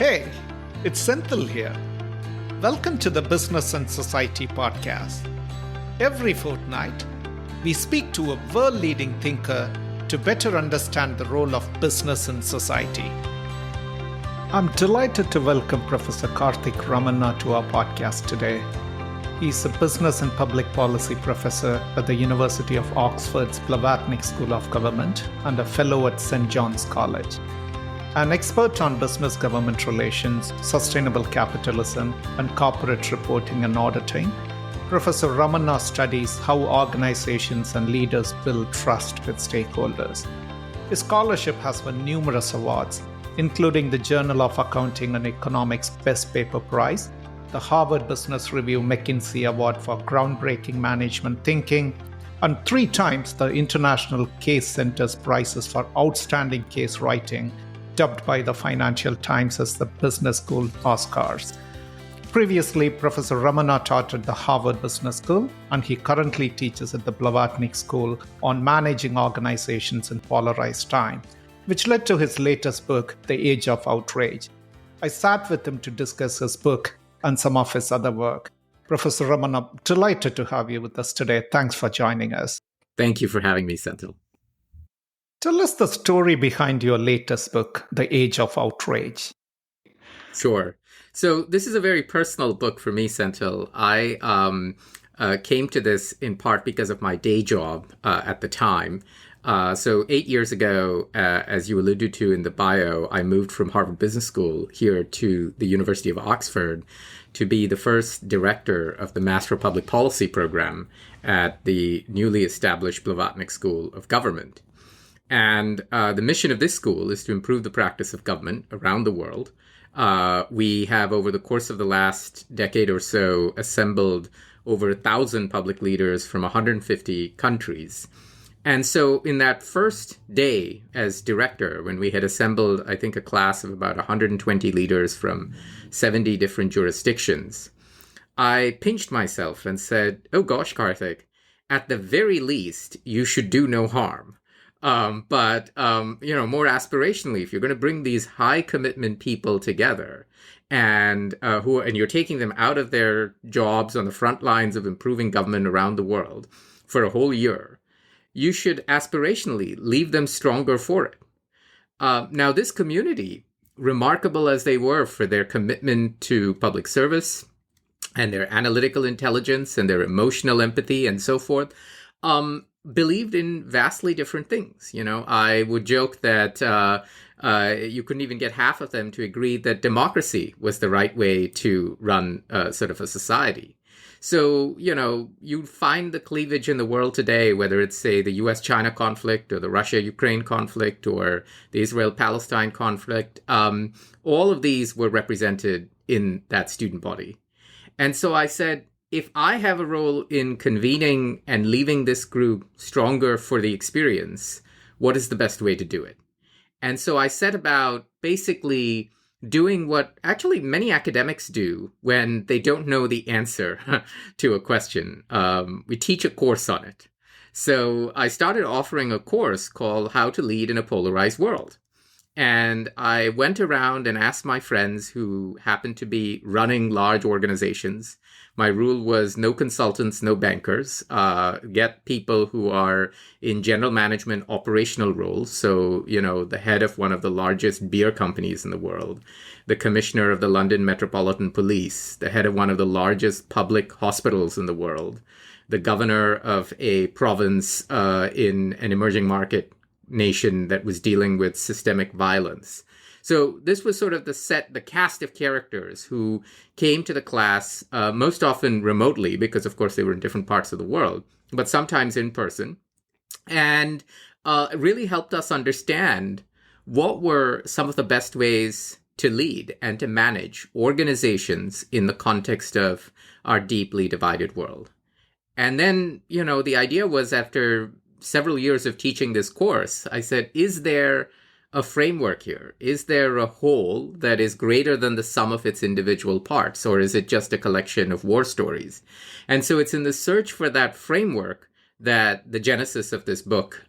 Hey, it's Senthil here. Welcome to the Business and Society podcast. Every fortnight, we speak to a world-leading thinker to better understand the role of business in society. I'm delighted to welcome Professor Karthik Ramanna to our podcast today. He's a business and public policy professor at the University of Oxford's Blavatnik School of Government and a fellow at St. John's College. An expert on business government relations, sustainable capitalism, and corporate reporting and auditing, Professor Ramana studies how organizations and leaders build trust with stakeholders. His scholarship has won numerous awards, including the Journal of Accounting and Economics Best Paper Prize, the Harvard Business Review McKinsey Award for Groundbreaking Management Thinking, and 3 times the International Case Center's prizes for Outstanding Case Writing, dubbed by the Financial Times as the Business School Oscars. Previously, Professor Ramana taught at the Harvard Business School, and he currently teaches at the Blavatnik School on managing organizations in polarized times, which led to his latest book, The Age of Outrage. I sat with him to discuss his book and some of his other work. Professor Ramana, delighted to have you with us today. Thanks for joining us. Thank you for having me, Senthil. Tell us the story behind your latest book, The Age of Outrage. Sure. So this is a very personal book for me, Senthil. I came to this in part because of my day job at the time. So 8 years ago, as you alluded to in the bio, I moved from Harvard Business School here to the University of Oxford to be the first director of the Master of Public Policy program at the newly established Blavatnik School of Government. And the mission of this school is to improve the practice of government around the world. We have, over the course of the last decade or so, assembled over 1,000 public leaders from 150 countries. And so in that first day as director, when we had assembled, I think, a class of about 120 leaders from 70 different jurisdictions, I pinched myself and said, oh gosh, Karthik, at the very least, you should do no harm. But more aspirationally, if you're going to bring these high commitment people together and you're taking them out of their jobs on the front lines of improving government around the world for a whole year, you should aspirationally leave them stronger for it. Now, this community, remarkable as they were for their commitment to public service and their analytical intelligence and their emotional empathy and so forth, believed in vastly different things. I would joke that you couldn't even get half of them to agree that democracy was the right way to run sort of a society. So, you find the cleavage in the world today, whether it's, say, the US-China conflict or the Russia-Ukraine conflict or the Israel-Palestine conflict. All of these were represented in that student body. And so I said, if I have a role in convening and leaving this group stronger for the experience, what is the best way to do it? And so I set about basically doing what actually many academics do when they don't know the answer to a question. We teach a course on it. So I started offering a course called How to Lead in a Polarized World. And I went around and asked my friends who happened to be running large organizations. My rule was no consultants, no bankers. Get people who are in general management operational roles. So, the head of one of the largest beer companies in the world, the commissioner of the London Metropolitan Police, the head of one of the largest public hospitals in the world, the governor of a province in an emerging market nation that was dealing with systemic violence. So this was sort of the cast of characters who came to the class, most often remotely, because of course they were in different parts of the world, but sometimes in person, and really helped us understand what were some of the best ways to lead and to manage organizations in the context of our deeply divided world. And then, the idea was, after several years of teaching this course, I said, is there a framework here? Is there a whole that is greater than the sum of its individual parts, or is it just a collection of war stories? And so it's in the search for that framework that the genesis of this book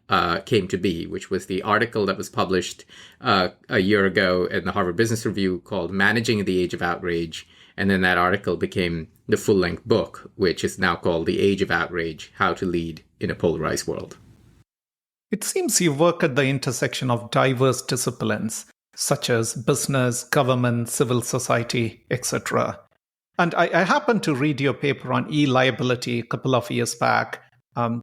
came to be, which was the article that was published a year ago in the Harvard Business Review called Managing the Age of Outrage. And then that article became the full-length book, which is now called The Age of Outrage, How to Lead in a Polarized World. It seems you work at the intersection of diverse disciplines, such as business, government, civil society, etc. And I happened to read your paper on e-liability a couple of years back.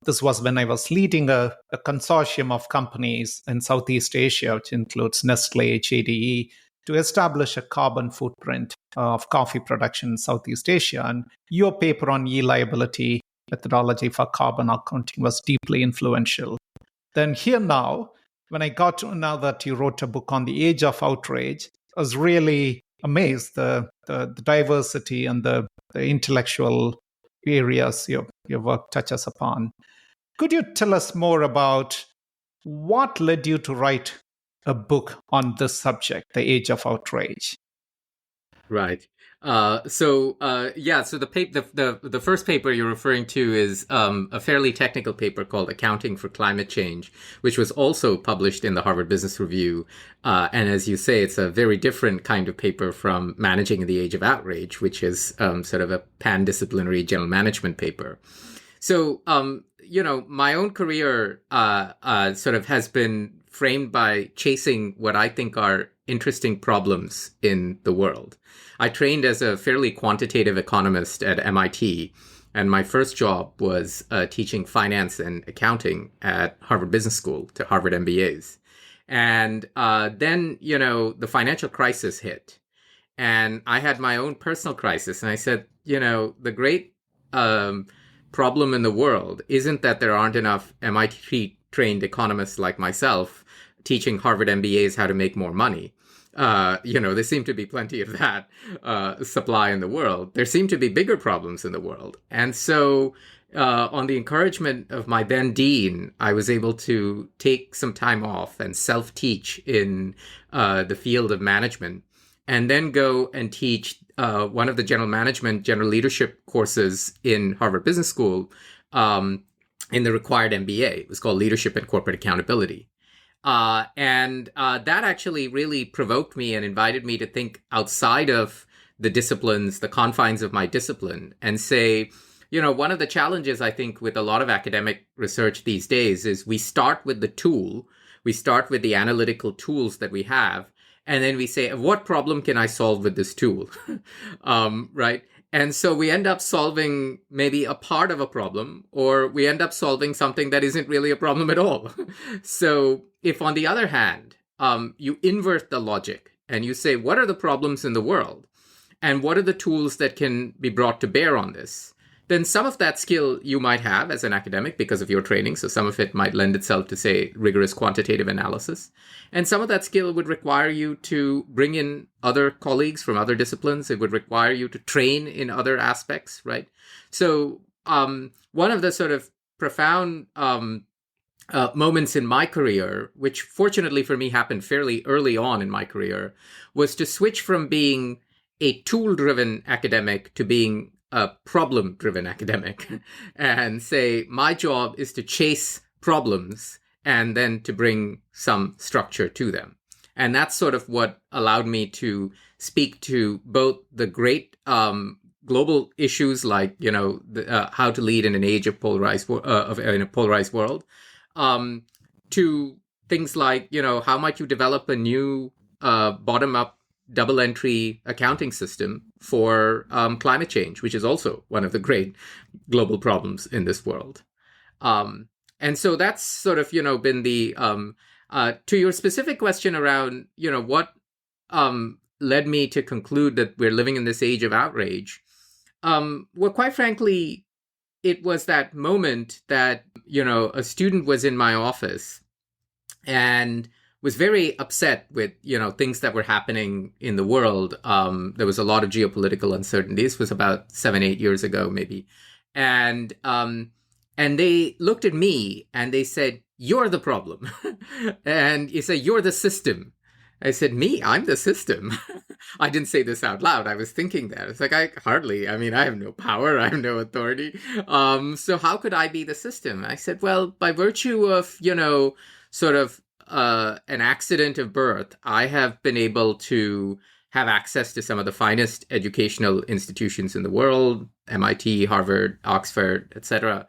This was when I was leading a consortium of companies in Southeast Asia, which includes Nestle, JDE, to establish a carbon footprint of coffee production in Southeast Asia. And your paper on e-liability methodology for carbon accounting was deeply influential. Then here now, when I got to know that you wrote a book on the Age of Outrage, I was really amazed the diversity and the intellectual areas your work touches upon. Could you tell us more about what led you to write a book on this subject, the Age of Outrage? Right. So the first paper you're referring to is a fairly technical paper called Accounting for Climate Change, which was also published in the Harvard Business Review. And as you say, it's a very different kind of paper from Managing the Age of Outrage, which is sort of a pan-disciplinary general management paper. So, my own career sort of has been framed by chasing what I think are interesting problems in the world. I trained as a fairly quantitative economist at MIT, and my first job was teaching finance and accounting at Harvard Business School to Harvard MBAs. And then, the financial crisis hit, and I had my own personal crisis. And I said, the great problem in the world isn't that there aren't enough MIT-trained economists like myself teaching Harvard MBAs how to make more money. There seem to be plenty of that supply in the world. There seem to be bigger problems in the world. And so on the encouragement of my then dean, I was able to take some time off and self-teach in the field of management, and then go and teach one of the general leadership courses in Harvard Business School in the required MBA. It was called Leadership and Corporate Accountability. And that actually really provoked me and invited me to think outside of the disciplines, the confines of my discipline, and say, one of the challenges I think with a lot of academic research these days is we start with the tool, we start with the analytical tools that we have, and then we say, what problem can I solve with this tool? Right? And so we end up solving maybe a part of a problem, or we end up solving something that isn't really a problem at all. So if, on the other hand, you invert the logic and you say, what are the problems in the world? And what are the tools that can be brought to bear on this? Then some of that skill you might have as an academic because of your training. So some of it might lend itself to, say, rigorous quantitative analysis. And some of that skill would require you to bring in other colleagues from other disciplines. It would require you to train in other aspects, right? So one of the sort of profound moments in my career, which fortunately for me happened fairly early on in my career, was to switch from being a tool-driven academic to being a problem-driven academic and say, my job is to chase problems and then to bring some structure to them. And that's sort of what allowed me to speak to both the great global issues like, how to lead in an age of in a polarized world, to things like, how might you develop a new bottom-up double-entry accounting system for climate change, which is also one of the great global problems in this world. And so that's sort of, been the, to your specific question around, what led me to conclude that we're living in this age of outrage. Well, quite frankly, it was that moment that, a student was in my office and was very upset with, things that were happening in the world. There was a lot of geopolitical uncertainty. This was about 7-8 years ago, maybe. And they looked at me and they said, you're the problem. And you say, you're the system. I said, me, I'm the system. I didn't say this out loud. I was thinking that. It's like, I mean, I have no power. I have no authority. So how could I be the system? I said, well, by virtue of, sort of an accident of birth, I have been able to have access to some of the finest educational institutions in the world, MIT, Harvard, Oxford, etc.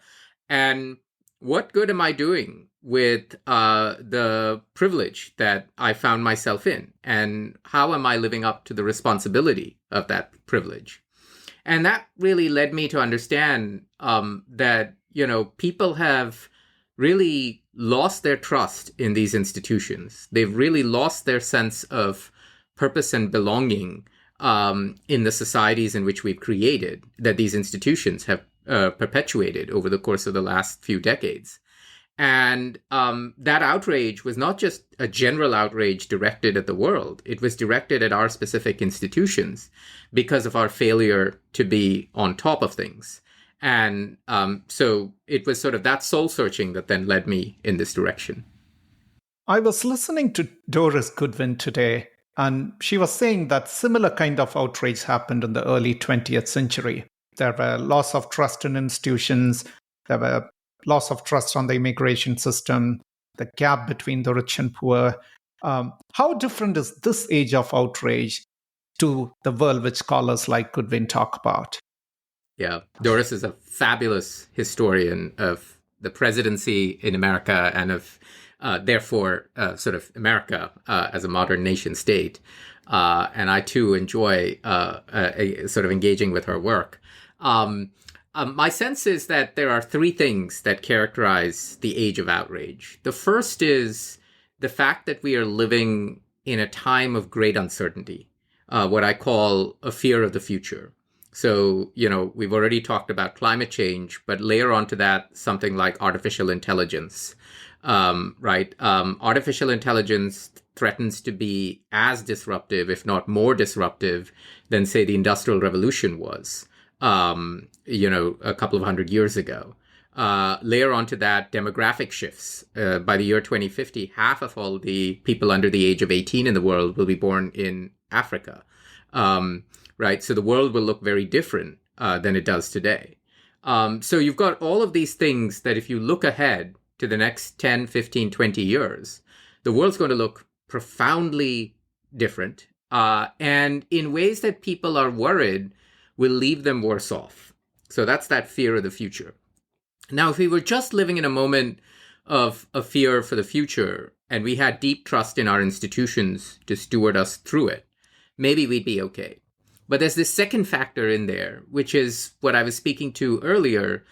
And what good am I doing with the privilege that I found myself in? And how am I living up to the responsibility of that privilege? And that really led me to understand that, people have really lost their trust in these institutions. They've really lost their sense of purpose and belonging in the societies in which we've created, that these institutions have perpetuated over the course of the last few decades. And that outrage was not just a general outrage directed at the world. It was directed at our specific institutions because of our failure to be on top of things. And so it was sort of that soul searching that then led me in this direction. I was listening to Doris Goodwin today, and she was saying that similar kind of outrage happened in the early 20th century. There were loss of trust in institutions. There were loss of trust on the immigration system, the gap between the rich and poor. How different is this age of outrage to the world which scholars like Goodwin talk about? Yeah, Doris is a fabulous historian of the presidency in America and of, therefore, sort of America as a modern nation state. And I, too, enjoy sort of engaging with her work. My sense is that there are three things that characterize the age of outrage. The first is the fact that we are living in a time of great uncertainty, what I call a fear of the future. So, we've already talked about climate change, but layer onto that something like artificial intelligence, right? Artificial intelligence threatens to be as disruptive, if not more disruptive, than, say, the Industrial Revolution was, a couple of hundred years ago. Layer onto that demographic shifts. By the year 2050, half of all the people under the age of 18 in the world will be born in Africa. Right? So the world will look very different than it does today. So you've got all of these things that if you look ahead to the next 10, 15, 20 years, the world's going to look profoundly different and in ways that people are worried will leave them worse off. So that's that fear of the future. Now, if we were just living in a moment of a fear for the future and we had deep trust in our institutions to steward us through it, maybe we'd be okay. But there's this second factor in there, which is what I was speaking to earlier,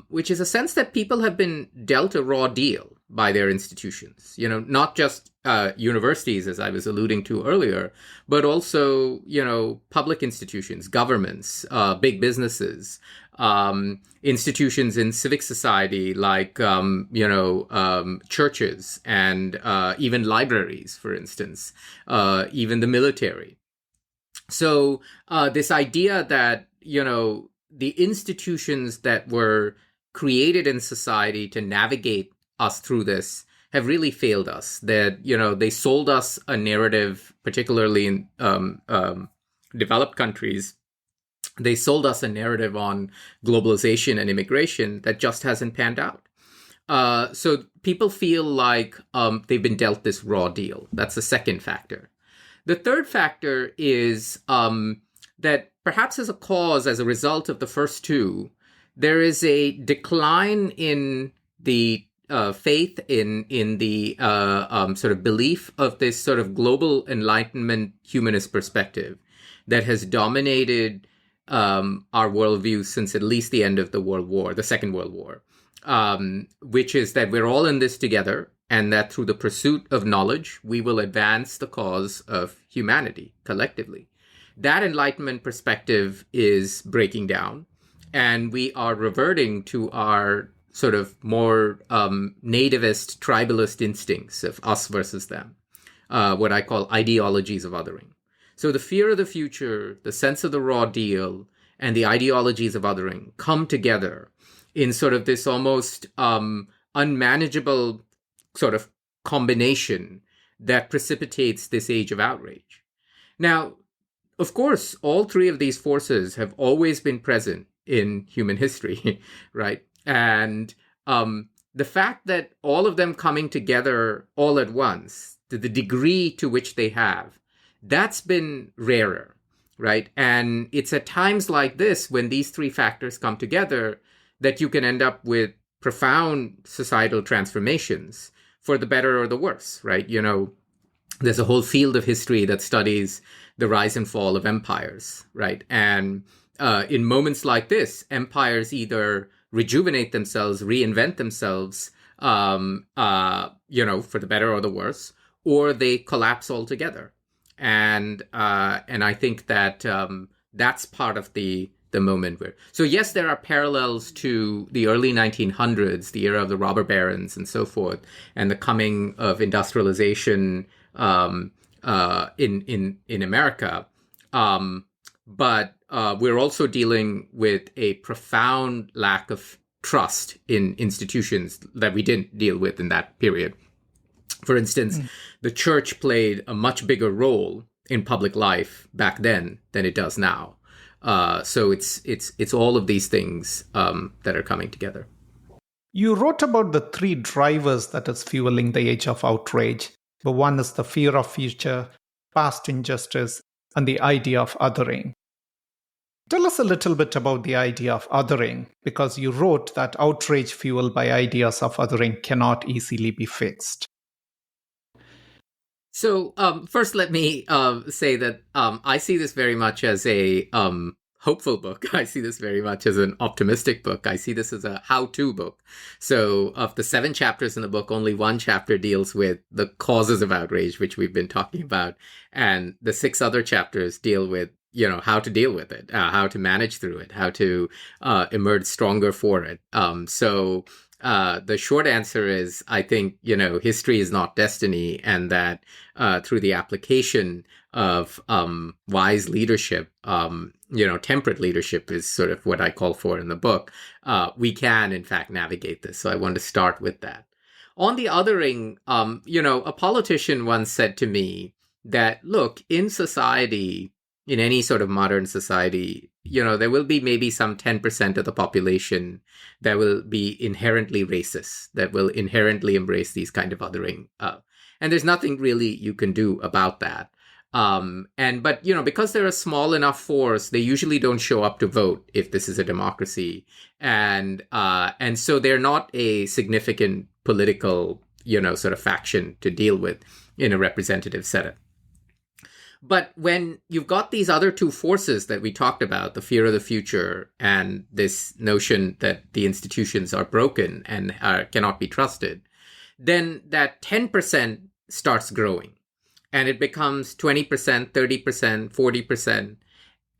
which is a sense that people have been dealt a raw deal by their institutions, not just universities, as I was alluding to earlier, but also, public institutions, governments, big businesses, institutions in civic society like, churches and even libraries, for instance, even the military. So this idea that, the institutions that were created in society to navigate us through this have really failed us. That, they sold us a narrative, particularly in developed countries. They sold us a narrative on globalization and immigration that just hasn't panned out. So people feel like they've been dealt this raw deal. That's the second factor. The third factor is that perhaps as a result of the first two, there is a decline in the faith in the sort of belief of this sort of global enlightenment humanist perspective that has dominated our worldview since at least the end of the Second World War, which is that we're all in this together, and that through the pursuit of knowledge, we will advance the cause of humanity collectively. That Enlightenment perspective is breaking down, and we are reverting to our sort of more nativist, tribalist instincts of us versus them, what I call ideologies of othering. So the fear of the future, the sense of the raw deal, and the ideologies of othering come together in sort of this almost unmanageable sort of combination that precipitates this age of outrage. Now, of course, all three of these forces have always been present in human history, right? And the fact that all of them coming together all at once, to the degree to which they have, that's been rarer, right? And it's at times like this, when these three factors come together, that you can end up with profound societal transformations for the better or the worse, right? There's a whole field of history that studies the rise and fall of empires, right? And in moments like this, empires either rejuvenate themselves, reinvent themselves, for the better or the worse, or they collapse altogether. And I think that that's part of the moment where. So yes, there are parallels to the early 1900s, the era of the robber barons and so forth, and the coming of industrialization in America. But we're also dealing with a profound lack of trust in institutions that we didn't deal with in that period. For instance, the church played a much bigger role in public life back then than it does now. So it's all of these things that are coming together. You wrote about the three drivers that is fueling the age of outrage. The one is the fear of future, past injustice, and the idea of othering. Tell us a little bit about the idea of othering, because you wrote that outrage fueled by ideas of othering cannot easily be fixed. So first, let me say that I see this very much as a hopeful book. I see this very much as an optimistic book. I see this as a how-to book. So of the 7 chapters in the book, only 1 chapter deals with the causes of outrage, which we've been talking about. And the 6 other chapters deal with, how to deal with it, how to manage through it, how to emerge stronger for it. So the short answer is, I think, history is not destiny, and that through the application of wise leadership, temperate leadership is sort of what I call for in the book, we can, in fact, navigate this. So I want to start with that. On the othering, a politician once said to me that, look, in society, in any sort of modern society, there will be maybe some 10% of the population that will be inherently racist, that will inherently embrace these kind of othering. And there's nothing really you can do about that. But because they're a small enough force, they usually don't show up to vote if this is a democracy. And so they're not a significant political, sort of faction to deal with in a representative setup. But when you've got these other 2 forces that we talked about, the fear of the future and this notion that the institutions are broken and cannot be trusted, then that 10% starts growing. And it becomes 20%, 30%, 40%.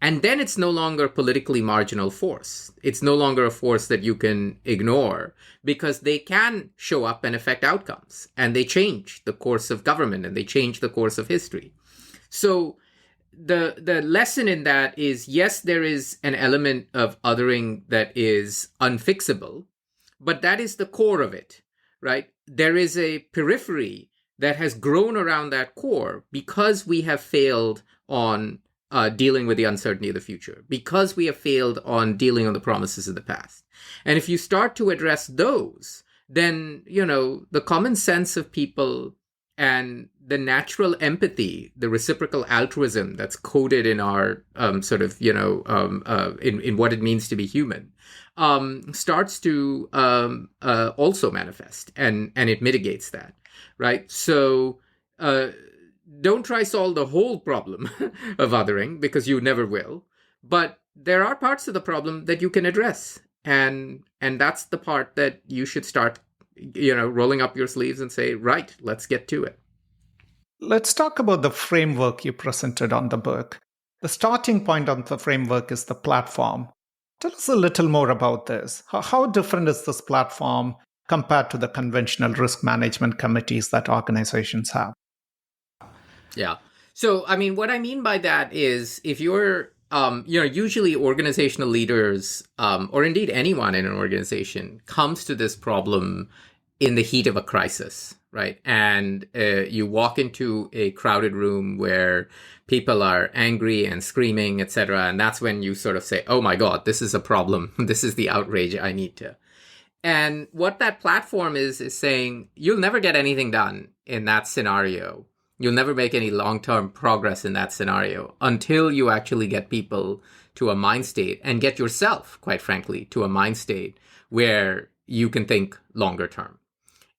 And then it's no longer a politically marginal force. It's no longer a force that you can ignore, because they can show up and affect outcomes. And they change the course of government, and they change the course of history. So the lesson in that is, yes, there is an element of othering that is unfixable, but that is the core of it, right? There is a periphery that has grown around that core because we have failed on dealing with the uncertainty of the future, because we have failed on dealing on the promises of the past. And if you start to address those, then, the common sense of people and the natural empathy, the reciprocal altruism that's coded in our in what it means to be human, starts to also manifest, and it mitigates that, right? So don't try solve the whole problem of othering, because you never will. But there are parts of the problem that you can address, and that's the part that you should start rolling up your sleeves and say, right, let's get to it. Let's talk about the framework you presented on the book. The starting point of the framework is the platform. Tell us a little more about this. How different is this platform compared to the conventional risk management committees that organizations have? Yeah. So, what I mean by that is, if you're usually organizational leaders, or indeed anyone in an organization, comes to this problem in the heat of a crisis, right? And you walk into a crowded room where people are angry and screaming, etc. And that's when you sort of say, oh my God, this is a problem. This is the outrage I need to. And what that platform is saying, you'll never get anything done in that scenario. You'll never make any long-term progress in that scenario until you actually get people to a mind state and get yourself, quite frankly, to a mind state where you can think longer term.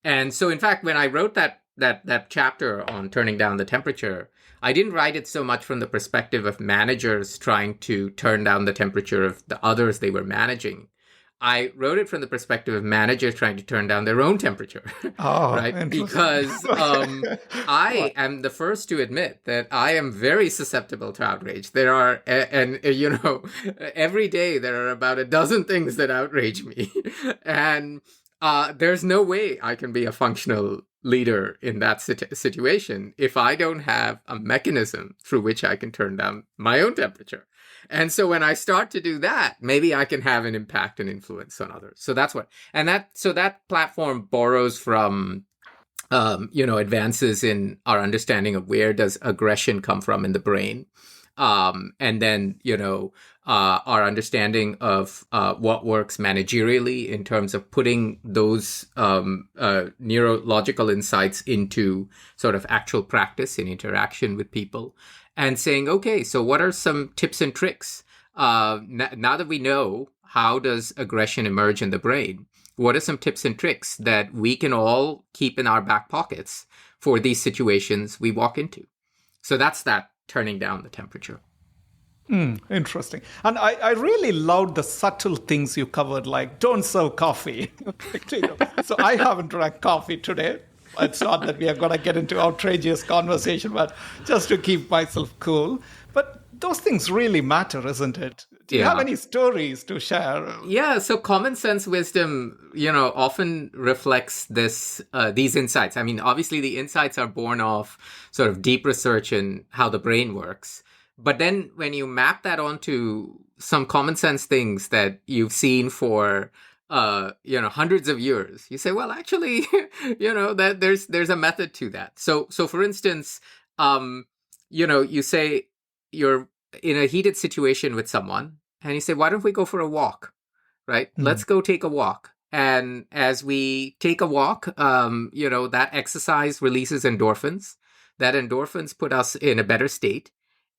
And so, in fact, when I wrote that chapter on turning down the temperature, I didn't write it so much from the perspective of managers trying to turn down the temperature of the others they were managing. I wrote it from the perspective of managers trying to turn down their own temperature, right? Because I am the first to admit that I am very susceptible to outrage. There are, every day there are about a dozen things that outrage me. And there's no way I can be a functional leader in that situation if I don't have a mechanism through which I can turn down my own temperature. And so when I start to do that, maybe I can have an impact and influence on others. So that's what, so that platform borrows from, advances in our understanding of where does aggression come from in the brain. And then, our understanding of what works managerially in terms of putting those neurological insights into sort of actual practice in interaction with people. And saying, okay, so what are some tips and tricks? Now that we know how does aggression emerge in the brain, what are some tips and tricks that we can all keep in our back pockets for these situations we walk into? So that's that turning down the temperature. Interesting. And I really loved the subtle things you covered, like don't serve coffee. So I haven't drank coffee today. It's not that we are going to get into outrageous conversation, but just to keep myself cool. But those things really matter, isn't it? Do you have any stories to share? Yeah, so common sense wisdom, often reflects these insights. I mean, obviously the insights are born of sort of deep research in how the brain works. But then when you map that onto some common sense things that you've seen for hundreds of years, you say, well, actually, that there's a method to that. So for instance, you say you're in a heated situation with someone and you say, why don't we go for a walk, right? Mm-hmm. Let's go take a walk. And as we take a walk, that exercise releases endorphins. That endorphins put us in a better state.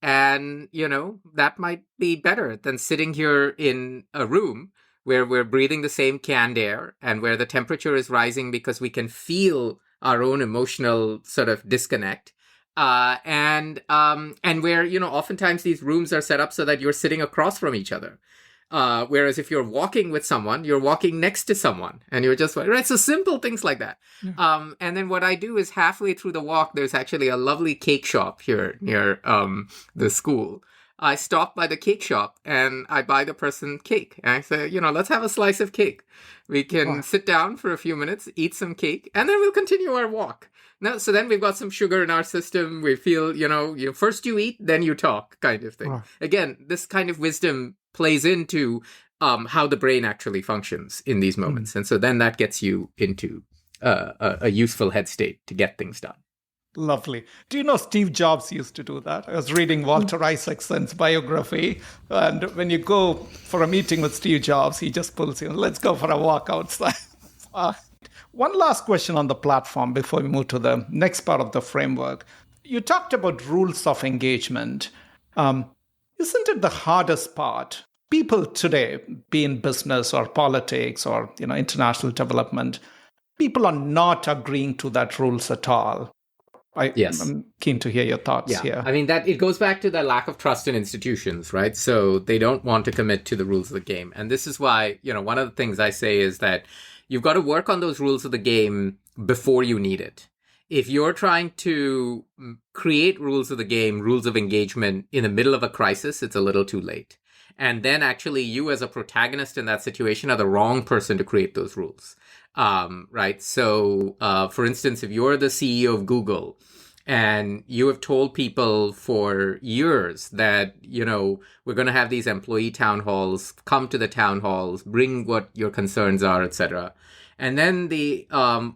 And, that might be better than sitting here in a room where we're breathing the same canned air and where the temperature is rising because we can feel our own emotional sort of disconnect. And where, oftentimes these rooms are set up so that you're sitting across from each other. Whereas if you're walking with someone, you're walking next to someone and you're just, right? So simple things like that. Yeah. And then what I do is halfway through the walk, there's actually a lovely cake shop here near the school. I stop by the cake shop and I buy the person cake. And I say, let's have a slice of cake. We can sit down for a few minutes, eat some cake, and then we'll continue our walk. Now, so then we've got some sugar in our system. We feel, first you eat, then you talk kind of thing. Again, this kind of wisdom plays into how the brain actually functions in these moments. And so then that gets you into a useful head state to get things done. Lovely. Do you know Steve Jobs used to do that? I was reading Walter Isaacson's biography, and when you go for a meeting with Steve Jobs, he just pulls you, let's go for a walk outside. One last question on the platform before we move to the next part of the framework. You talked about rules of engagement. Isn't it the hardest part? People today, be in business or politics or international development, people are not agreeing to that rules at all. I'm keen to hear your thoughts here. I mean, that it goes back to the lack of trust in institutions, right? So they don't want to commit to the rules of the game. And this is why, one of the things I say is that you've got to work on those rules of the game before you need it. If you're trying to create rules of the game, rules of engagement in the middle of a crisis, it's a little too late. And then actually you as a protagonist in that situation are the wrong person to create those rules. Right? So, for instance, if you're the CEO of Google and you have told people for years that, we're going to have these employee town halls, come to the town halls, bring what your concerns are, etc. And then the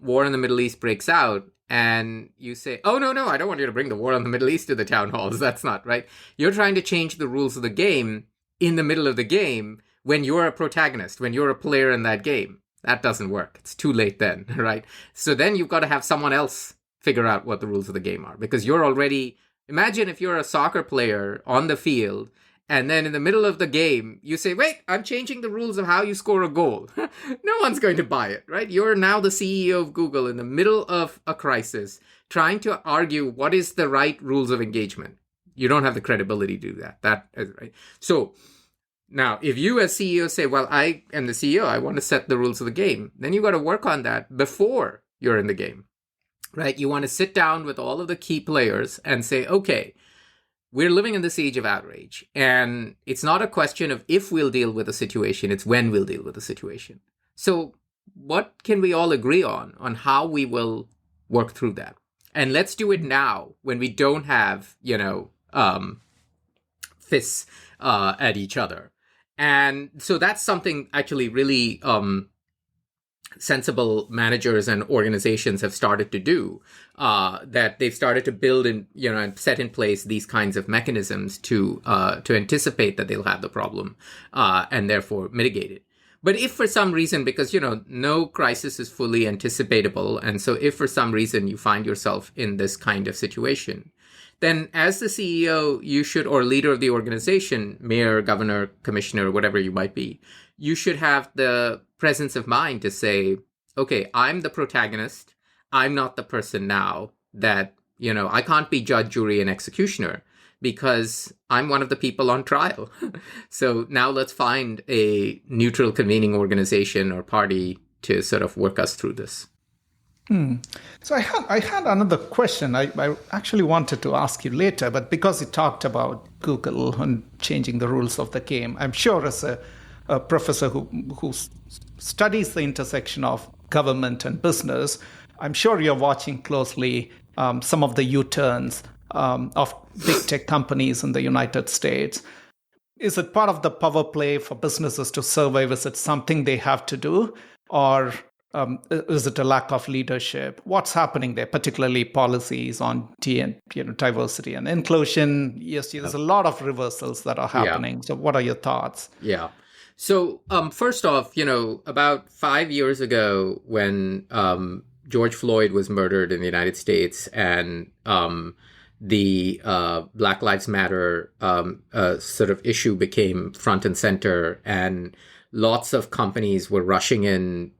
war in the Middle East breaks out, and you say, oh, no, I don't want you to bring the war on the Middle East to the town halls. That's not right. You're trying to change the rules of the game in the middle of the game when you're a protagonist, when you're a player in that game. That doesn't work. It's too late then, right? So then you've got to have someone else figure out what the rules of the game are, because you're already, imagine if you're a soccer player on the field, and then in the middle of the game, you say, wait, I'm changing the rules of how you score a goal. No one's going to buy it, right? You're now the CEO of Google in the middle of a crisis, trying to argue what is the right rules of engagement. You don't have the credibility to do that. That is right. So now, if you as CEO say, well, I am the CEO, I want to set the rules of the game, then you've got to work on that before you're in the game, right? You want to sit down with all of the key players and say, okay, we're living in this age of outrage, and it's not a question of if we'll deal with a situation, it's when we'll deal with a situation. So what can we all agree on how we will work through that? And let's do it now when we don't have, fists at each other. And so that's something actually really sensible managers and organizations have started to do, that they've started to build and set in place these kinds of mechanisms to anticipate that they'll have the problem and therefore mitigate it. But if for some reason, because no crisis is fully anticipatable, and so if for some reason you find yourself in this kind of situation, then as the CEO, you should, or leader of the organization, mayor, governor, commissioner, whatever you might be, you should have the presence of mind to say, okay, I'm the protagonist. I'm not the person now that, I can't be judge, jury, and executioner because I'm one of the people on trial. So now let's find a neutral convening organization or party to sort of work us through this. So I had another question I actually wanted to ask you later, but because you talked about Google and changing the rules of the game, I'm sure as a professor who studies the intersection of government and business, I'm sure you're watching closely some of the U-turns of big tech companies in the United States. Is it part of the power play for businesses to survive? Is it something they have to do? Or is it a lack of leadership? What's happening there, particularly policies on diversity and inclusion? Yes, there's a lot of reversals that are happening. Yeah. So what are your thoughts? Yeah. So first off, about 5 years ago when George Floyd was murdered in the United States and the Black Lives Matter sort of issue became front and center, and lots of companies were rushing in,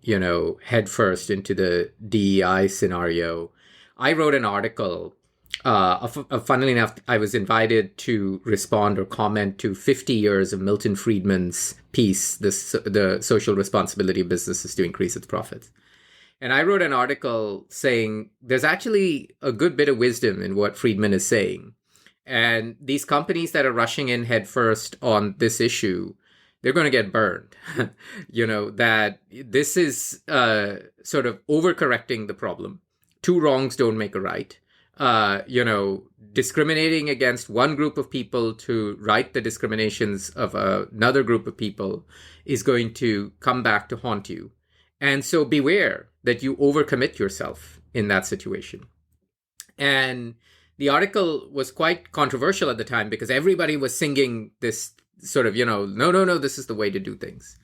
headfirst into the DEI scenario. I wrote an article. Funnily enough, I was invited to respond or comment to 50 years of Milton Friedman's piece, the social responsibility of businesses to increase its profits. And I wrote an article saying there's actually a good bit of wisdom in what Friedman is saying. And these companies that are rushing in headfirst on this issue, they're going to get burned. That this is sort of overcorrecting the problem. Two wrongs don't make a right. Discriminating against one group of people to right the discriminations of another group of people is going to come back to haunt you. And so beware that you overcommit yourself in that situation. And the article was quite controversial at the time because everybody was singing this sort of, no, this is the way to do things.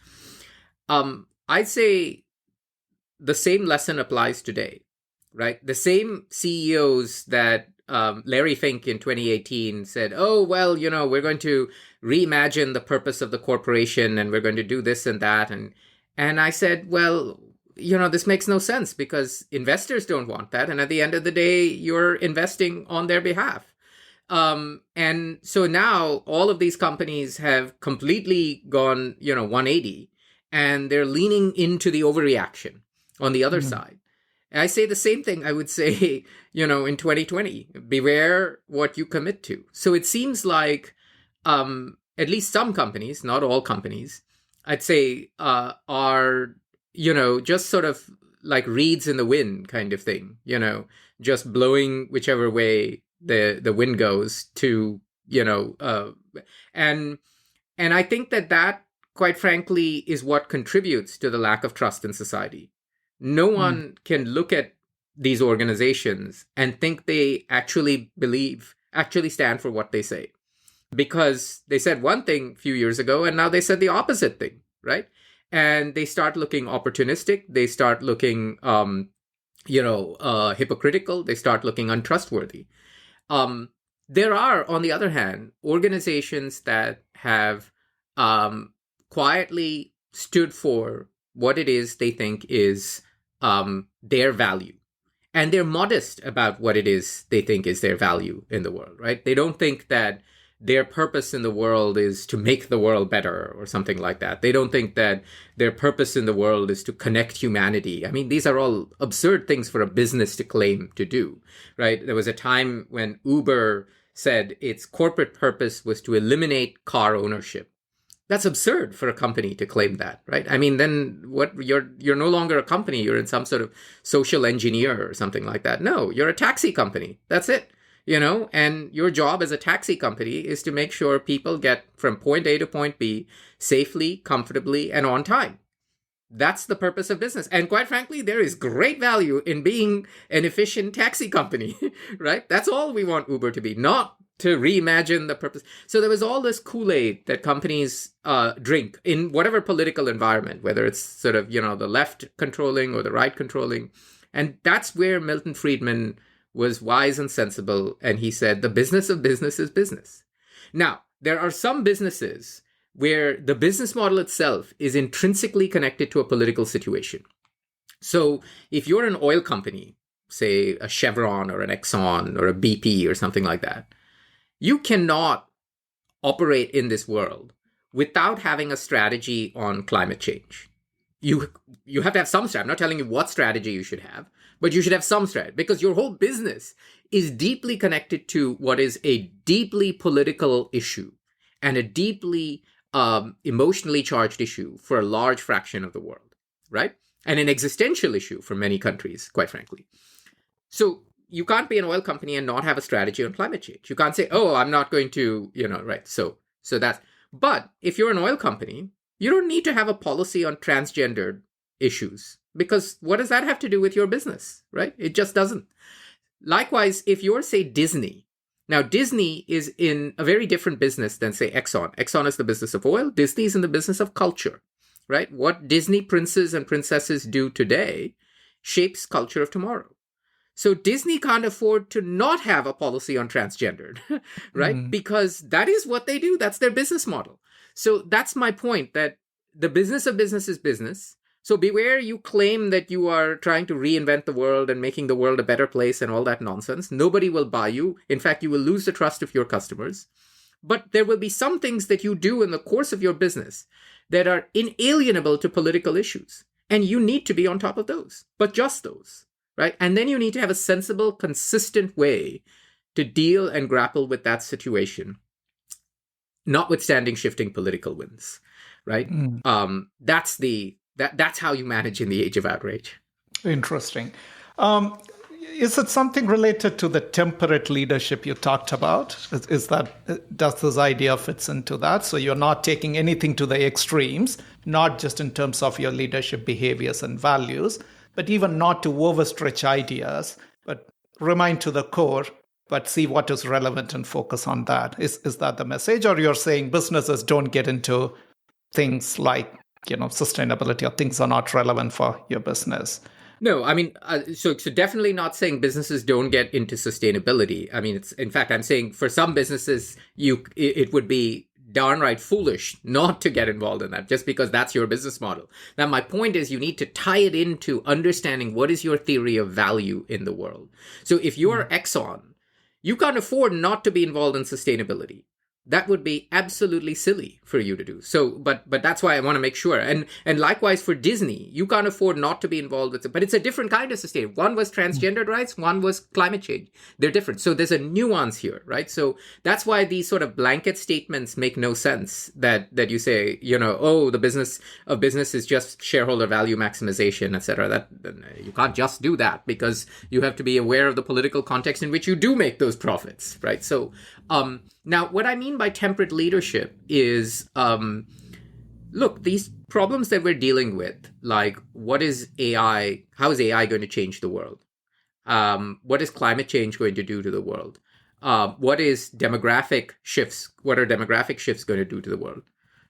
I'd say the same lesson applies today, right? The same CEOs that Larry Fink in 2018 said, oh, well, we're going to reimagine the purpose of the corporation and we're going to do this and that. And I said, well, this makes no sense because investors don't want that. And at the end of the day, you're investing on their behalf. And so now all of these companies have completely gone, 180, and they're leaning into the overreaction on the other side. And I say the same thing I would say, in 2020, beware what you commit to. So it seems like at least some companies, not all companies, I'd say are, just sort of like reeds in the wind kind of thing, just blowing whichever way the wind goes to, and I think that quite frankly is what contributes to the lack of trust in society. no one can look at these organizations and think they actually stand for what they say. Because they said one thing a few years ago, and now they said the opposite thing, right? And they start looking opportunistic. They start looking, hypocritical. They start looking untrustworthy. There are, on the other hand, organizations that have quietly stood for what it is they think is their value. And they're modest about what it is they think is their value in the world, right? They don't think that their purpose in the world is to make the world better or something like that. They don't think that their purpose in the world is to connect humanity. I mean, these are all absurd things for a business to claim to do, right? There was a time when Uber said its corporate purpose was to eliminate car ownership. That's absurd for a company to claim that, right? I mean, then what? You're no longer a company. You're in some sort of social engineer or something like that. No, you're a taxi company. That's it. And your job as a taxi company is to make sure people get from point A to point B safely, comfortably, and on time. That's the purpose of business. And quite frankly, there is great value in being an efficient taxi company, right? That's all we want Uber to be, not to reimagine the purpose. So there was all this Kool-Aid that companies drink in whatever political environment, whether it's sort of, the left controlling or the right controlling. And that's where Milton Friedman was wise and sensible. And he said, the business of business is business. Now, there are some businesses where the business model itself is intrinsically connected to a political situation. So if you're an oil company, say a Chevron or an Exxon or a BP or something like that, you cannot operate in this world without having a strategy on climate change. You have to have some strategy. I'm not telling you what strategy you should have, but you should have some strategy because your whole business is deeply connected to what is a deeply political issue and a deeply emotionally charged issue for a large fraction of the world, right? And an existential issue for many countries, quite frankly. So you can't be an oil company and not have a strategy on climate change. You can't say, oh, I'm not going to, right? So that's, but if you're an oil company, you don't need to have a policy on transgendered issues because what does that have to do with your business, right? It just doesn't. Likewise, if you're, say, Disney. Now, Disney is in a very different business than, say, Exxon. Exxon is the business of oil. Disney is in the business of culture, right? What Disney princes and princesses do today shapes culture of tomorrow. So Disney can't afford to not have a policy on transgendered, right? Because that is what they do. That's their business model. So that's my point, that the business of business is business. So beware you claim that you are trying to reinvent the world and making the world a better place and all that nonsense. Nobody will buy you. In fact, you will lose the trust of your customers. But there will be some things that you do in the course of your business that are inalienable to political issues. And you need to be on top of those, but just those, right? And then you need to have a sensible, consistent way to deal and grapple with that situation, notwithstanding shifting political winds, right? That's how you manage in the age of outrage. Interesting. Is it something related to the temperate leadership you talked about? Does this idea fits into that? So you're not taking anything to the extremes, not just in terms of your leadership behaviors and values, but even not to overstretch ideas, but remain to the core, but see what is relevant and focus on that. Is that the message? Or you're saying businesses don't get into things like, sustainability, or things are not relevant for your business? No, I mean, so definitely not saying businesses don't get into sustainability. I mean, in fact, I'm saying for some businesses, it would be downright foolish not to get involved in that just because that's your business model. Now, my point is you need to tie it into understanding what is your theory of value in the world. So if you're Exxon, you can't afford not to be involved in sustainability. That would be absolutely silly for you to do. So, but that's why I want to make sure. And likewise for Disney, you can't afford not to be involved with it. But it's a different kind of sustainability. One was transgendered rights, one was climate change. They're different. So there's a nuance here, right? So that's why these sort of blanket statements make no sense that you say, the business of business is just shareholder value maximization, et cetera. That you can't just do that because you have to be aware of the political context in which you do make those profits, right? So, now, what I mean by temperate leadership is look, these problems that we're dealing with, like what is AI, how is AI going to change the world? What is climate change going to do to the world? What is demographic shifts? What are demographic shifts going to do to the world?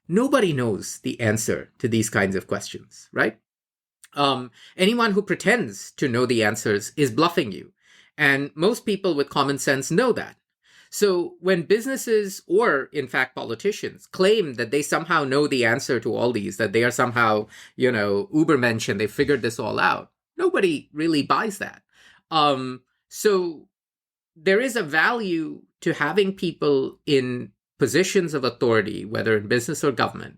Nobody knows the answer to these kinds of questions, right? Anyone who pretends to know the answers is bluffing you. And most people with common sense know that. So when businesses or, in fact, politicians claim that they somehow know the answer to all these, that they are somehow, Ubermensch and they figured this all out, nobody really buys that. So there is a value to having people in positions of authority, whether in business or government,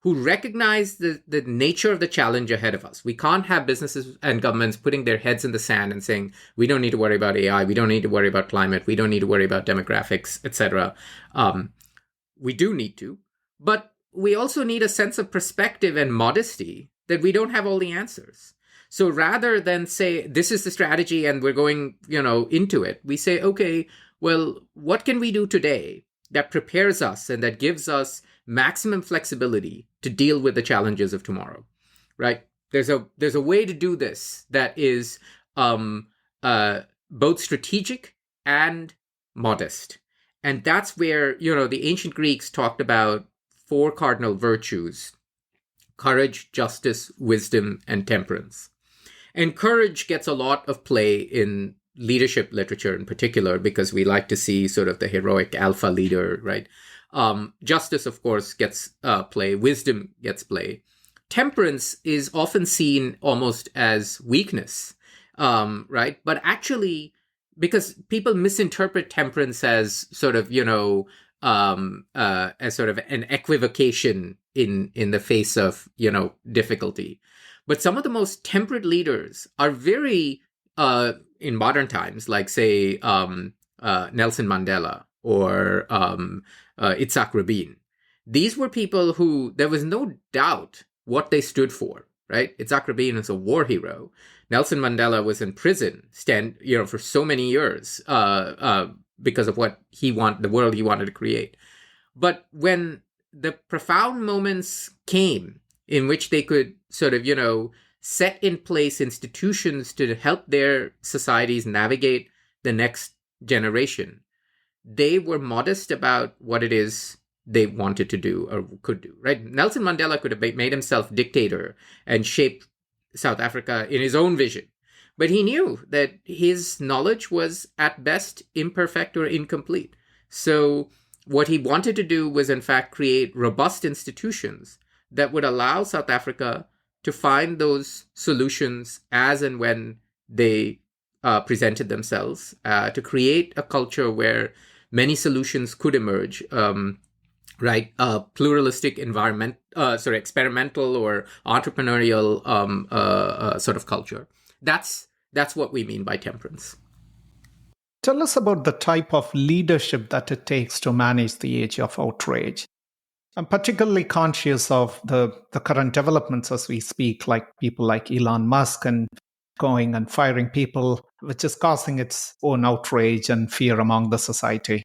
who recognize the nature of the challenge ahead of us. We can't have businesses and governments putting their heads in the sand and saying, we don't need to worry about AI, we don't need to worry about climate, we don't need to worry about demographics, etc. We do need to, but we also need a sense of perspective and modesty that we don't have all the answers. So rather than say, this is the strategy and we're going, into it, we say, okay, well, what can we do today that prepares us and that gives us maximum flexibility to deal with the challenges of tomorrow, right? There's a way to do this that is both strategic and modest. And that's where, the ancient Greeks talked about 4 cardinal virtues: courage, justice, wisdom, and temperance. And courage gets a lot of play in leadership literature in particular, because we like to see sort of the heroic alpha leader, right? Justice, of course, gets play. Wisdom gets play. Temperance is often seen almost as weakness, right? But actually, because people misinterpret temperance as sort of, as sort of an equivocation in the face of, difficulty. But some of the most temperate leaders are very, in modern times, like, say, Nelson Mandela or Itzhak Rabin. These were people who there was no doubt what they stood for, right? Itzhak Rabin is a war hero. Nelson Mandela was in prison, for so many years because of what the world he wanted to create. But when the profound moments came in which they could sort of, set in place institutions to help their societies navigate the next generation, they were modest about what it is they wanted to do or could do, right? Nelson Mandela could have made himself dictator and shaped South Africa in his own vision. But he knew that his knowledge was at best imperfect or incomplete. So what he wanted to do was, in fact, create robust institutions that would allow South Africa to find those solutions as and when they presented themselves, to create a culture where many solutions could emerge, right? Pluralistic experimental or entrepreneurial sort of culture. That's what we mean by temperance. Tell us about the type of leadership that it takes to manage the age of outrage. I'm particularly conscious of the current developments as we speak, like people like Elon Musk and going and firing people, which is causing its own outrage and fear among the society.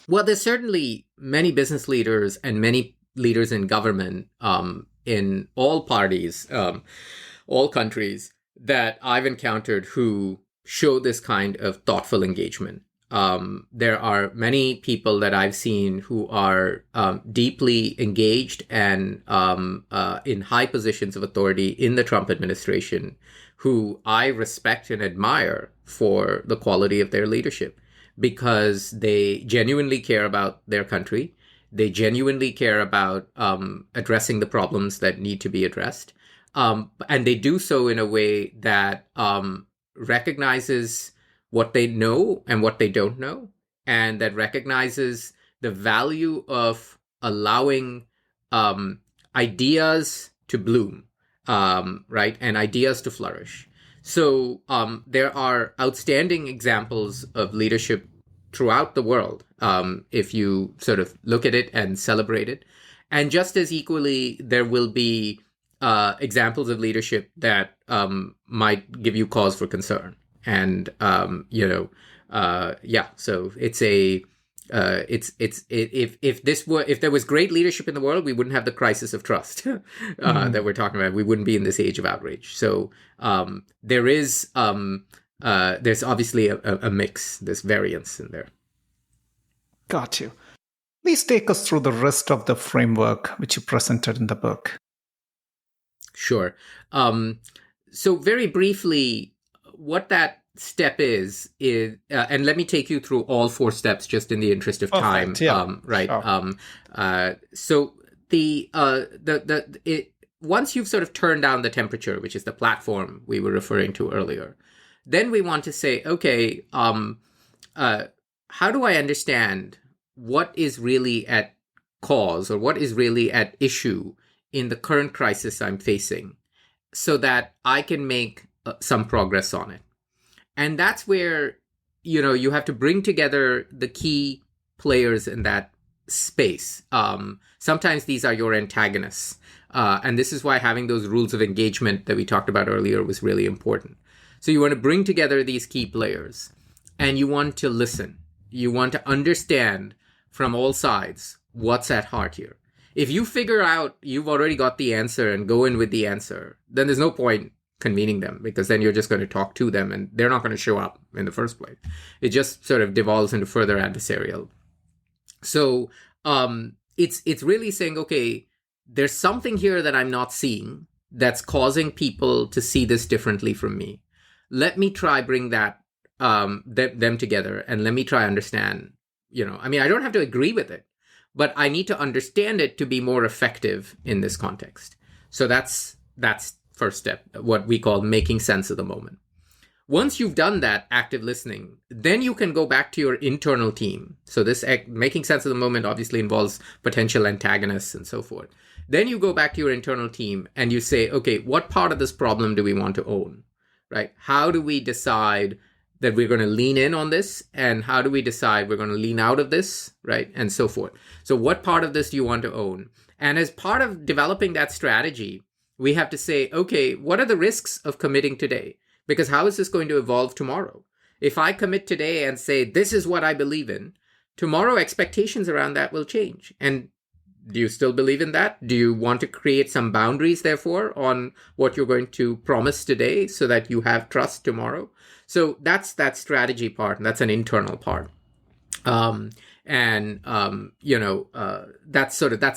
Well, there's certainly many business leaders and many leaders in government in all parties, all countries, that I've encountered who show this kind of thoughtful engagement. There are many people that I've seen who are deeply engaged and in high positions of authority in the Trump administration, who I respect and admire for the quality of their leadership, because they genuinely care about their country. They genuinely care about addressing the problems that need to be addressed. And they do so in a way that recognizes what they know and what they don't know, and that recognizes the value of allowing ideas to bloom, right, and ideas to flourish. So there are outstanding examples of leadership throughout the world, if you sort of look at it and celebrate it. And just as equally, there will be examples of leadership that might give you cause for concern. And, so it's If there was great leadership in the world, we wouldn't have the crisis of trust that we're talking about. We wouldn't be in this age of outrage. So there's obviously a mix, this variance in there. Got you. Please take us through the rest of the framework which you presented in the book. Sure. So very briefly, what that step is, and let me take you through all 4 steps just in the interest of time. Right. Sure. So once you've sort of turned down the temperature, which is the platform we were referring to earlier, then we want to say, okay, how do I understand what is really at cause or what is really at issue in the current crisis I'm facing so that I can make some progress on it? And that's where, you have to bring together the key players in that space. Sometimes these are your antagonists. And this is why having those rules of engagement that we talked about earlier was really important. So you want to bring together these key players and you want to listen. You want to understand from all sides what's at heart here. If you figure out you've already got the answer and go in with the answer, then there's no point convening them, because then you're just going to talk to them and they're not going to show up in the first place. It just sort of devolves into further adversarial. So it's really saying, okay, there's something here that I'm not seeing that's causing people to see this differently from me. Let me try bring that them together and let me try understand. I don't have to agree with it, but I need to understand it to be more effective in this context. So that's first step, what we call making sense of the moment. Once you've done that active listening, then you can go back to your internal team. So this making sense of the moment obviously involves potential antagonists and so forth. Then you go back to your internal team and you say, okay, what part of this problem do we want to own, right? How do we decide that we're going to lean in on this? And how do we decide we're going to lean out of this, right? And so forth. So what part of this do you want to own? And as part of developing that strategy, we have to say, okay, what are the risks of committing today? Because how is this going to evolve tomorrow? If I commit today and say, this is what I believe in, tomorrow expectations around that will change. And do you still believe in that? Do you want to create some boundaries, therefore, on what you're going to promise today so that you have trust tomorrow? So that's that strategy part, and that's an internal part. That's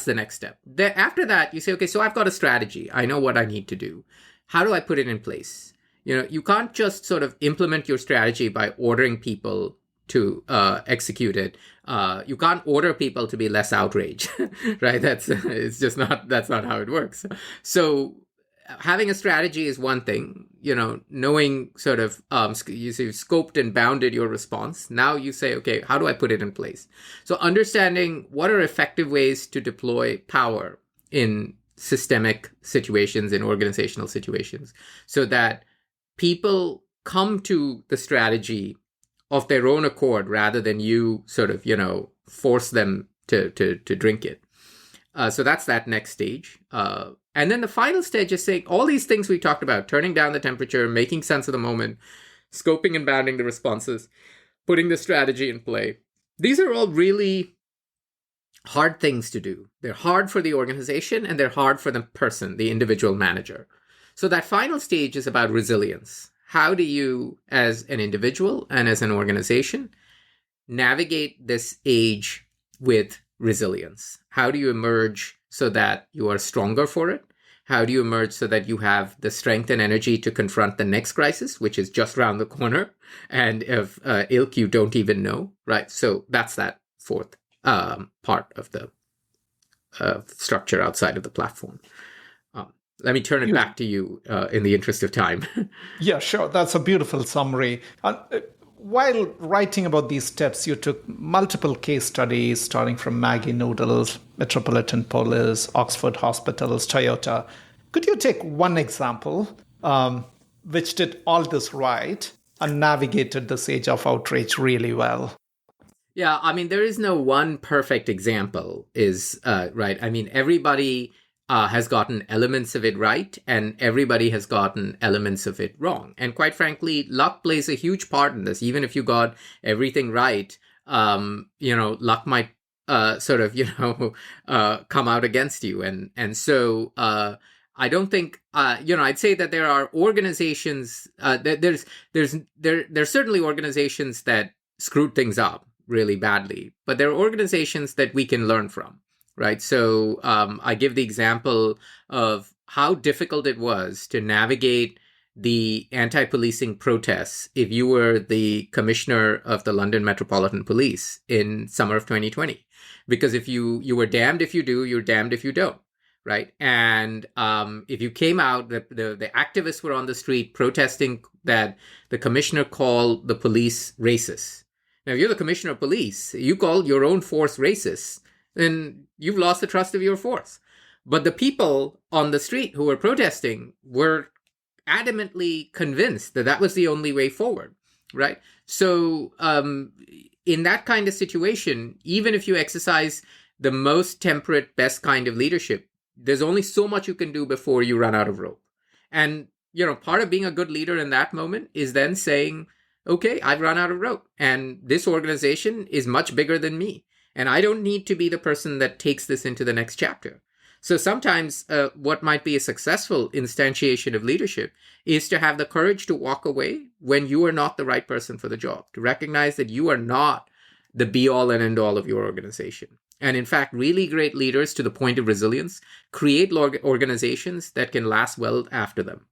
the next step. After that, you say, okay, so I've got a strategy. I know what I need to do. How do I put it in place? You can't just sort of implement your strategy by ordering people to execute it. You can't order people to be less outraged, right? That's not how it works. So having a strategy is one thing, knowing sort of, you've scoped and bounded your response. Now you say, okay, how do I put it in place? So understanding what are effective ways to deploy power in systemic situations, in organizational situations, so that people come to the strategy of their own accord rather than you sort of, force them to drink it. So that's that next stage. And then the final stage is saying all these things we talked about, turning down the temperature, making sense of the moment, scoping and bounding the responses, putting the strategy in play. These are all really hard things to do. They're hard for the organization and they're hard for the person, the individual manager. So that final stage is about resilience. How do you, as an individual and as an organization, navigate this age with resilience? How do you emerge so that you are stronger for it? How do you emerge so that you have the strength and energy to confront the next crisis, which is just around the corner, and of ilk you don't even know, right? So that's that fourth part of the structure outside of the platform. Let me turn it back to you in the interest of time. Yeah, sure. That's a beautiful summary. While writing about these steps, you took multiple case studies, starting from Maggie Noodles, Metropolitan Police, Oxford Hospitals, Toyota. Could you take one example which did all this right and navigated this age of outrage really well? Yeah, I mean, there is no one perfect example, right. I mean, everybody has gotten elements of it right, and everybody has gotten elements of it wrong. And quite frankly, luck plays a huge part in this. Even if you got everything right, luck might come out against you. And so I don't think, I'd say that there are organizations, there's certainly organizations that screwed things up really badly, but there are organizations that we can learn from, right? So I give the example of how difficult it was to navigate the anti-policing protests if you were the commissioner of the London Metropolitan Police in summer of 2020. Because if you were damned if you do, you're damned if you don't, right? And if you came out, the activists were on the street protesting that the commissioner called the police racist. Now, if you're the commissioner of police, you call your own force racist, then you've lost the trust of your force. But the people on the street who were protesting were adamantly convinced that that was the only way forward, right? So in that kind of situation, even if you exercise the most temperate, best kind of leadership, there's only so much you can do before you run out of rope. And, part of being a good leader in that moment is then saying, okay, I've run out of rope, and this organization is much bigger than me, and I don't need to be the person that takes this into the next chapter. So sometimes what might be a successful instantiation of leadership is to have the courage to walk away when you are not the right person for the job, to recognize that you are not the be-all and end-all of your organization. And in fact, really great leaders, to the point of resilience, create organizations that can last well after them.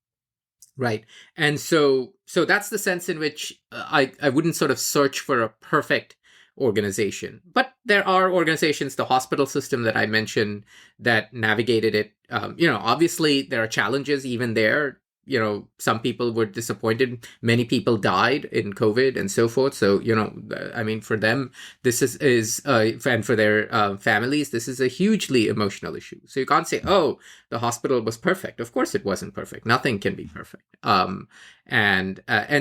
Right. And so that's the sense in which I wouldn't sort of search for a perfect organization. But there are organizations, the hospital system that I mentioned, that navigated it. Obviously, there are challenges even there. Some people were disappointed. Many people died in COVID and so forth. So, for them, this is and for their families, this is a hugely emotional issue. So you can't say, oh, the hospital was perfect. Of course, it wasn't perfect. Nothing can be perfect. And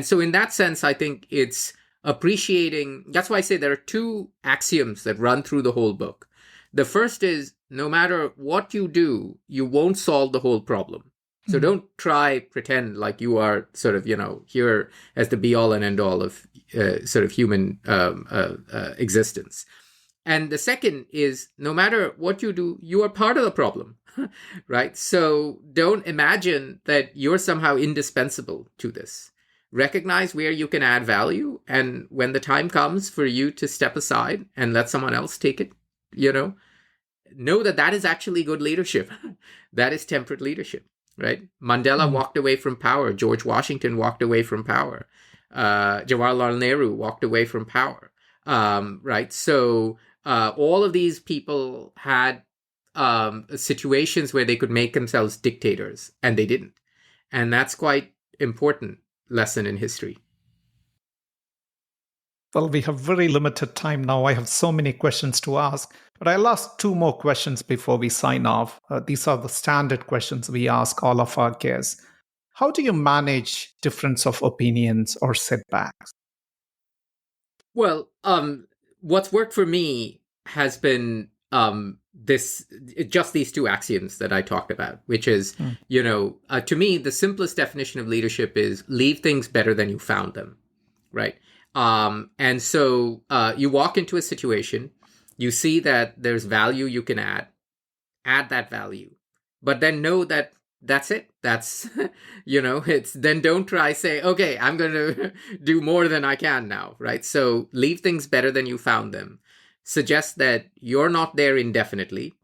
so in that sense, I think it's appreciating. That's why I say there are two axioms that run through the whole book. The first is, no matter what you do, you won't solve the whole problem. So don't pretend like you are sort of, here as the be all and end all of sort of human existence. And the second is, no matter what you do, you are part of the problem, right? So don't imagine that you're somehow indispensable to this. Recognize where you can add value. And when the time comes for you to step aside and let someone else take it, know that that is actually good leadership. That is temperate leadership. Right? Mandela walked away from power. George Washington walked away from power. Jawaharlal Nehru walked away from power. Right? So all of these people had situations where they could make themselves dictators, and they didn't. And that's quite important lesson in history. Well, we have very limited time now. I have so many questions to ask, but I'll ask two more questions before we sign off. These are the standard questions we ask all of our guests. How do you manage difference of opinions or setbacks? Well, what's worked for me has been just these two axioms that I talked about, which is, to me, the simplest definition of leadership is leave things better than you found them, right? And so you walk into a situation, you see that there's value you can add that value, but then know that that's it. That's, then don't try say, okay, I'm going to do more than I can now, right? So leave things better than you found them. Suggest that you're not there indefinitely,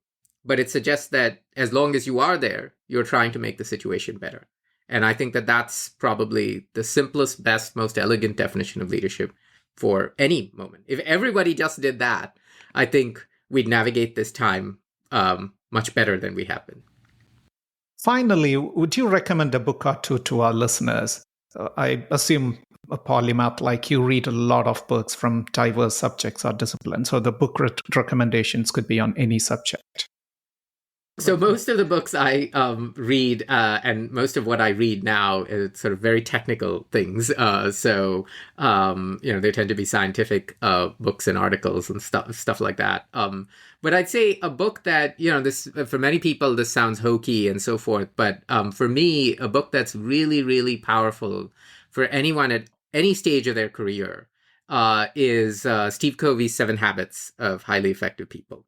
but it suggests that as long as you are there, you're trying to make the situation better. And I think that that's probably the simplest, best, most elegant definition of leadership for any moment. If everybody just did that, I think we'd navigate this time much better than we have been. Finally, would you recommend a book or two to our listeners? I assume a polymath like you read a lot of books from diverse subjects or disciplines, so the book recommendations could be on any subject. So most of the books I read, and most of what I read now is sort of very technical things. They tend to be scientific books and articles and stuff like that. But I'd say a book that, this for many people, this sounds hokey and so forth. But for me, a book that's really, really powerful for anyone at any stage of their career is Steve Covey's 7 Habits of Highly Effective People.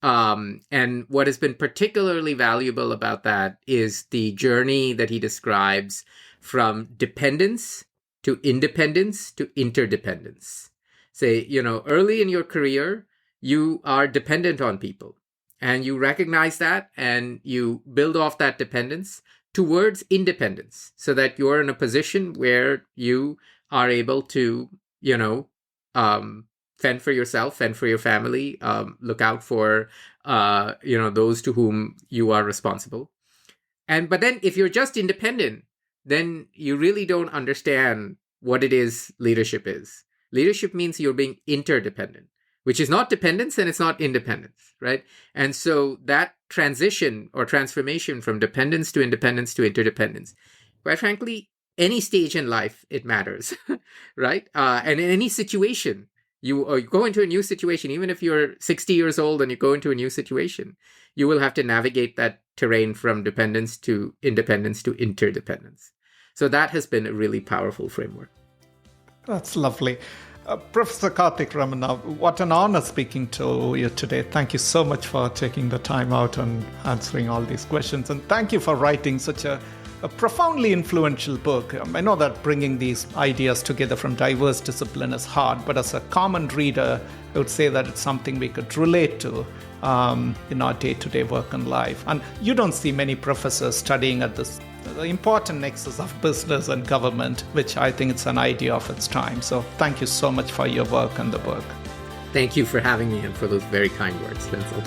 And what has been particularly valuable about that is the journey that he describes from dependence to independence to interdependence. Say, early in your career, you are dependent on people, and you recognize that, and you build off that dependence towards independence so that you're in a position where you are able to, fend for yourself, fend for your family, look out for, those to whom you are responsible. But then if you're just independent, then you really don't understand what it is leadership is. Leadership means you're being interdependent, which is not dependence and it's not independence, right? And so that transition or transformation from dependence to independence to interdependence, quite frankly, any stage in life, it matters, right? And in any situation, you go into a new situation, even if you're 60 years old and you go into a new situation, you will have to navigate that terrain from dependence to independence to interdependence. So that has been a really powerful framework. That's lovely. Professor Karthik Ramanna, what an honor speaking to you today. Thank you so much for taking the time out and answering all these questions. And thank you for writing such a profoundly influential book. I know that bringing these ideas together from diverse discipline is hard, but as a common reader, I would say that it's something we could relate to in our day-to-day work and life. And you don't see many professors studying at the important nexus of business and government, which I think it's an idea of its time. So thank you so much for your work and the book. Thank you for having me and for those very kind words, Vincent.